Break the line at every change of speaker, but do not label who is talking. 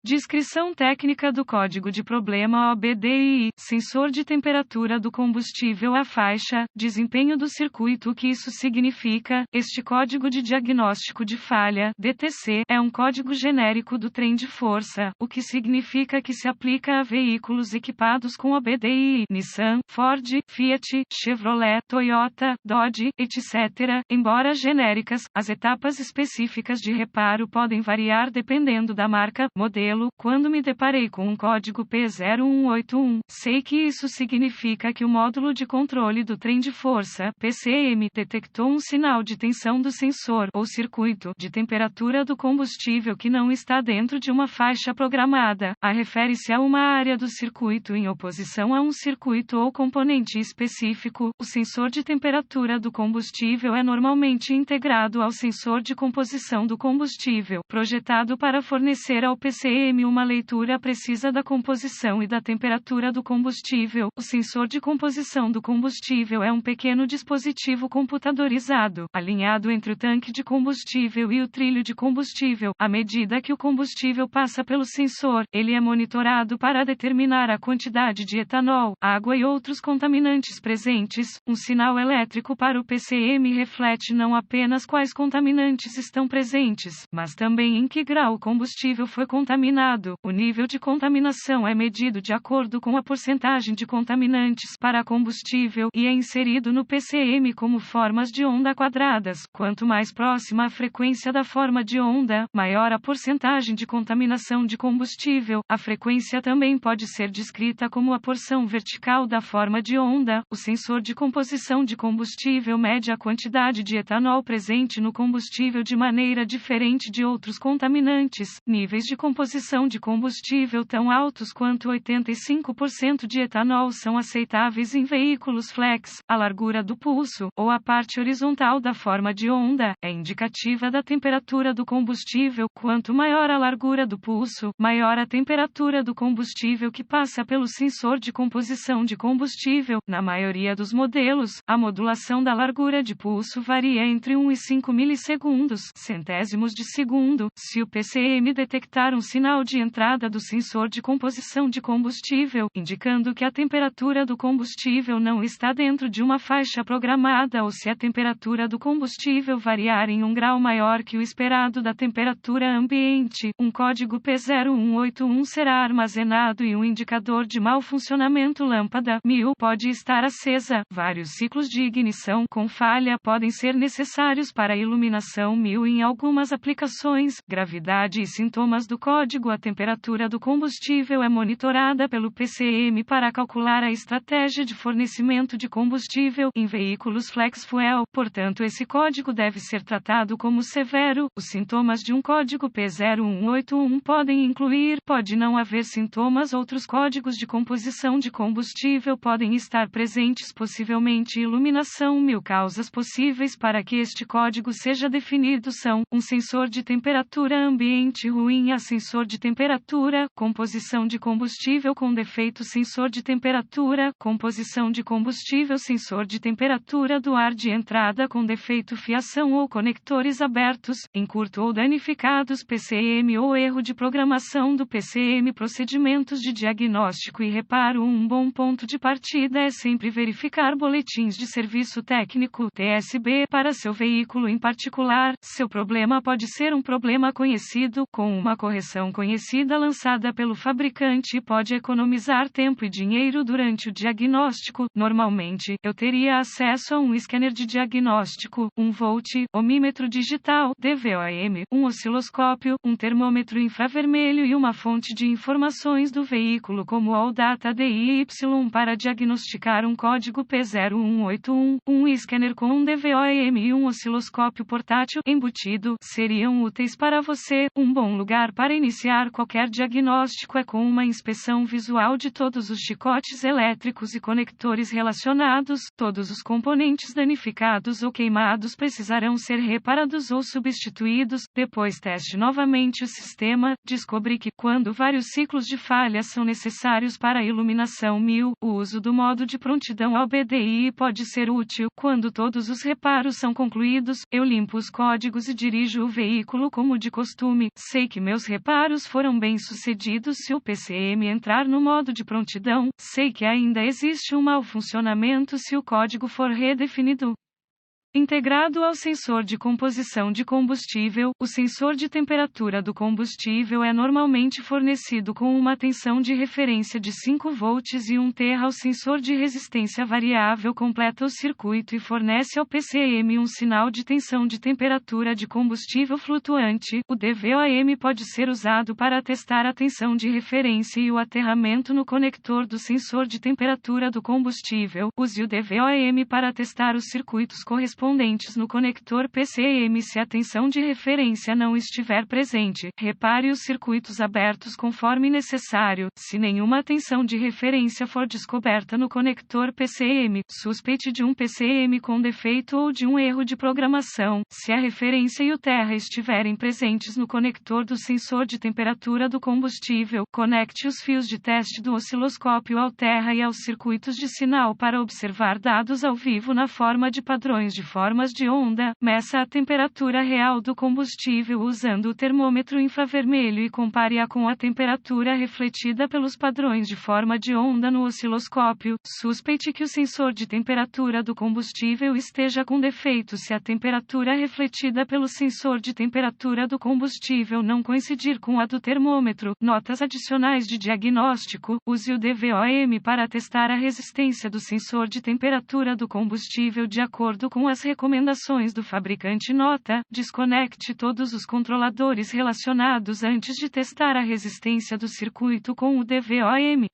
Descrição técnica do código de problema OBDI, sensor de temperatura do combustível a faixa, desempenho do circuito. O que isso significa? Este código de diagnóstico de falha, DTC, é um código genérico do trem de força, o que significa que se aplica a veículos equipados com OBDI, Nissan, Ford, Fiat, Chevrolet, Toyota, Dodge, etc. Embora genéricas, as etapas específicas de reparo podem variar dependendo da marca, modelo. Quando me deparei com um código P0181, sei que isso significa que o módulo de controle do trem de força, PCM, detectou um sinal de tensão do sensor, ou circuito, de temperatura do combustível que não está dentro de uma faixa programada. Refere-se a uma área do circuito em oposição a um circuito ou componente específico. O sensor de temperatura do combustível é normalmente integrado ao sensor de composição do combustível, projetado para fornecer ao PCM uma leitura precisa da composição e da temperatura do combustível. O sensor de composição do combustível é um pequeno dispositivo computadorizado, alinhado entre o tanque de combustível e o trilho de combustível. À medida que o combustível passa pelo sensor, ele é monitorado para determinar a quantidade de etanol, água e outros contaminantes presentes. Um sinal elétrico para o PCM reflete não apenas quais contaminantes estão presentes, mas também em que grau o combustível foi contaminado. O nível de contaminação é medido de acordo com a porcentagem de contaminantes para combustível e é inserido no PCM como formas de onda quadradas. Quanto mais próxima a frequência da forma de onda, maior a porcentagem de contaminação de combustível. A frequência também pode ser descrita como a porção vertical da forma de onda. O sensor de composição de combustível mede a quantidade de etanol presente no combustível de maneira diferente de outros contaminantes. Níveis de composição de combustível tão altos quanto 85% de etanol são aceitáveis em veículos flex. A largura do pulso, ou a parte horizontal da forma de onda, é indicativa da temperatura do combustível. Quanto maior a largura do pulso, maior a temperatura do combustível que passa pelo sensor de composição de combustível. Na maioria dos modelos, a modulação da largura de pulso varia entre 1 e 5 milissegundos, centésimos de segundo. Se o PCM detectar um sinal de entrada do sensor de composição de combustível, indicando que a temperatura do combustível não está dentro de uma faixa programada ou se a temperatura do combustível variar em 1 grau maior que o esperado da temperatura ambiente, um código P0181 será armazenado e um indicador de mau funcionamento lâmpada 1000 pode estar acesa. Vários ciclos de ignição com falha podem ser necessários para a iluminação 1000 em algumas aplicações. Gravidade e sintomas do código. A temperatura do combustível é monitorada pelo PCM para calcular a estratégia de fornecimento de combustível em veículos flex fuel. Portanto, esse código deve ser tratado como severo. Os sintomas de um código P0181 podem incluir: pode não haver sintomas. Outros códigos de composição de combustível podem estar presentes, possivelmente iluminação. 1000 causas possíveis para que este código seja definido são: um sensor de temperatura ambiente ruim, sensor de temperatura, composição de combustível com defeito, sensor de temperatura, composição de combustível, sensor de temperatura do ar de entrada com defeito, fiação ou conectores abertos, em curto ou danificados, PCM ou erro de programação do PCM. Procedimentos de diagnóstico e reparo. Um bom ponto de partida é sempre verificar boletins de serviço técnico, TSB, para seu veículo em particular. Seu problema pode ser um problema conhecido, com uma correção conhecida lançada pelo fabricante, e pode economizar tempo e dinheiro durante o diagnóstico. Normalmente, eu teria acesso a um scanner de diagnóstico, um volt, ohmímetro digital, DVOM, um osciloscópio, um termômetro infravermelho e uma fonte de informações do veículo como o ALLDATA DIY para diagnosticar um código P0181. Um scanner com um DVOM e um osciloscópio portátil embutido seriam úteis para você. Um bom lugar para iniciar qualquer diagnóstico é com uma inspeção visual de todos os chicotes elétricos e conectores relacionados. Todos os componentes danificados ou queimados precisarão ser reparados ou substituídos. Depois teste novamente o sistema. Descobri que, quando vários ciclos de falhas são necessários para a iluminação 1000, o uso do modo de prontidão OBDI pode ser útil. Quando todos os reparos são concluídos, eu limpo os códigos e dirijo o veículo como de costume. Sei que meus reparos reparos foram bem-sucedidos. Se o PCM entrar no modo de prontidão, sei que ainda existe um mau funcionamento se o código for redefinido. Integrado ao sensor de composição de combustível, o sensor de temperatura do combustível é normalmente fornecido com uma tensão de referência de 5 volts e 1 terra. O sensor de resistência variável completa o circuito e fornece ao PCM um sinal de tensão de temperatura de combustível flutuante. O DVOM pode ser usado para testar a tensão de referência e o aterramento no conector do sensor de temperatura do combustível. Use o DVOM para testar os circuitos correspondentes no conector PCM se a tensão de referência não estiver presente. Repare os circuitos abertos conforme necessário. Se nenhuma tensão de referência for descoberta no conector PCM, suspeite de um PCM com defeito ou de um erro de programação. Se a referência e o terra estiverem presentes no conector do sensor de temperatura do combustível, conecte os fios de teste do osciloscópio ao terra e aos circuitos de sinal para observar dados ao vivo na forma de padrões de formas de onda. Meça a temperatura real do combustível usando o termômetro infravermelho e compare-a com a temperatura refletida pelos padrões de forma de onda no osciloscópio. Suspeite que o sensor de temperatura do combustível esteja com defeito se a temperatura refletida pelo sensor de temperatura do combustível não coincidir com a do termômetro. Notas adicionais de diagnóstico: use o DVOM para testar a resistência do sensor de temperatura do combustível de acordo com as recomendações do fabricante. Nota: desconecte todos os controladores relacionados antes de testar a resistência do circuito com o DVOM.